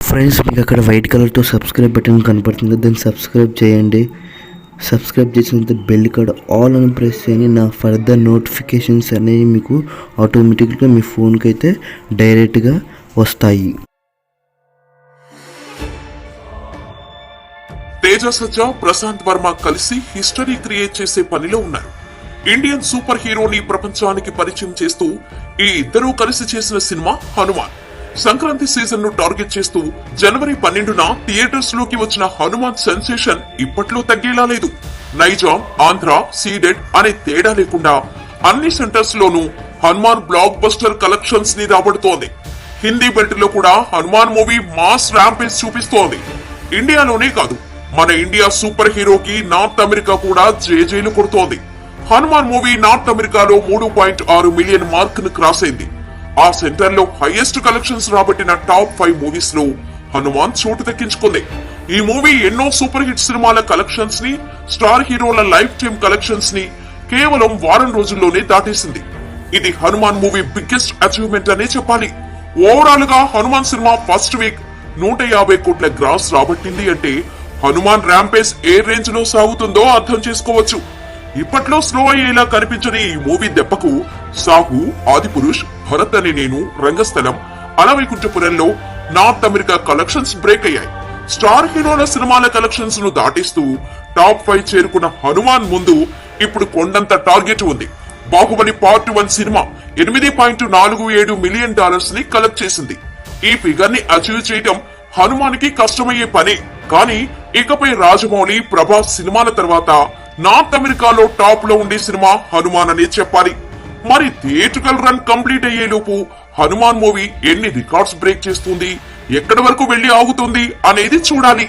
Friends, మీకు అక్కడ white కలర్తో సబ్స్క్రైబ్ బటన్ కనపడుతుంది, దాన్ని సబ్స్క్రైబ్ చేయండి. సబ్స్క్రైబ్ చేసినంత బెల్ కూడా ఆల్ అని ప్రెస్ చేయండి. నా ఫర్దర్ నోటిఫికేషన్స్ అనేవి మీకు ఆటోమేటిక్గా మీ ఫోన్కి అయితే డైరెక్ట్గా వస్తాయి. తేజ సజ్జా, ప్రశాంత్ వర్మ కలిసి హిస్టరీ క్రియేట్ చేసే పనిలో ఉన్నారు. ఇండియన్ సూపర్ హీరోని ప్రపంచానికి పరిచయం చేస్తూ ఈ ఇద్దరూ కలిసి చేసిన సినిమా హనుమాన్. సంక్రాంతి సీజన్ ను టార్గెట్ చేస్తూ జనవరి 12న థియేటర్స్ లోకి వచ్చిన హనుమాన్ సెన్సేషన్ ఇప్పట్లో తగ్గేలా లేదు. నైజాం, ఆంధ్ర, సీడెడ్ అనే తేడా లేకుండా అన్ని సెంటర్స్ లోనూ హనుమాన్ బ్లాక్ బస్టర్ కలెక్షన్స్ ని రాబడుతోంది. హిందీ బెల్ట్ లో కూడా హనుమాన్ మూవీ మాస్ ర్యాంపేజ్ చూపిస్తోంది. ఇండియాలోనే కాదు, మన ఇండియా సూపర్ హీరోకి నార్త్ అమెరికా కూడా జేజేలు కొడుతోంది. హనుమాన్ మూవీ నార్త్ అమెరికాలో 3.6 మిలియన్ మార్క్ ను క్రాస్ అయింది. ఆ సెంటర్ లో హైయెస్ట్ కలెక్షన్స్ రాబట్టిన టాప్ 5 మూవీస్ లో హనుమాన్ చోటు దక్కించుకుంది. ఈ మూవీ ఎన్నో సూపర్ హిట్ సినిమాల కలెక్షన్స్ ని, స్టార్ హీరోల లైఫ్ టైమ్ కలెక్షన్స్ ని కేవలం వారం రోజుల్లోనే దాటేసింది. ఇది హనుమాన్ మూవీ బిగ్గెస్ట్ అచీవ్మెంట్ అనే చెప్పాలి. ఓవరాల్ గా హనుమాన్ సినిమా ఫస్ట్ వీక్ 150 కోట్ల గ్రాస్ రాబట్టింది అంటే హనుమాన్ ర్యాంపేజ్ ఏ రేంజ్ లో సాగుతుందో అర్థం చేసుకోవచ్చు. ఇప్పట్లో స్లో అయ్యేలా కనిపించని ఈ మూవీ దెబ్బకు సాహు, ఆదిపురుష్, భరత్ అనే నేను, రంగస్థలం, అలవైకుంఠపురంలో నార్త్ అమెరికా కలెక్షన్స్ బ్రేక్ అయ్యాయి. స్టార్ హీరోల సినిమాల కలెక్షన్స్ ను దాటిస్తూ టాప్ 5 చేరుకున్న హనుమాన్ ముందు ఇప్పుడు కొండంత టార్గెట్ ఉంది. బాహుబలి పార్ట్ 1 సినిమా $8.47 మిలియన్ ని కలెక్ట్ చేసింది. ఈ ఫిగర్ ని అచీవ్ చేయడం హనుమాన్ కి కష్టమయ్యే పని. కానీ ఇకపై రాజమౌళి, ప్రభాస్ సినిమాల తర్వాత నార్త్ అమెరికాలో టాప్ లో ఉండే సినిమా హనుమాన్ అనే చెప్పాలి. మరి థియేట్రికల్ రన్ కంప్లీట్ అయ్యేలోపు హనుమాన్ మూవీ ఎన్ని రికార్డ్స్ బ్రేక్ చేస్తుంది, ఎక్కడి వరకు వెళ్లి ఆగుతుంది అనేది చూడాలి.